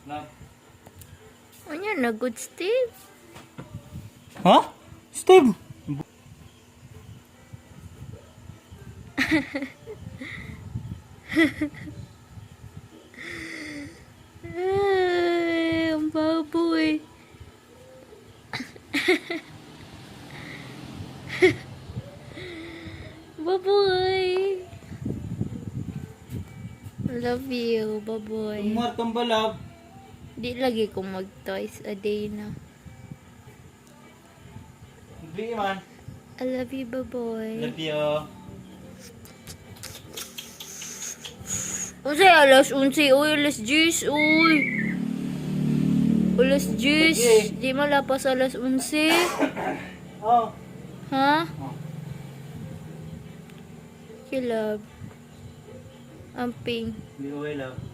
Love. Ano na, good Steve? Ha? Steve? Ay, ang baboy. Baboy. Love you, baboy. Tumartong ba, love? Di lagi ko mag twice a day na. Hindi man. I love you, baboy. Love you. O say, alas 11, uy, alas 10, uy. Alas 10, di malapas alas 11. Oh. Ha? Oh. You love. Amping. Hindi ko love.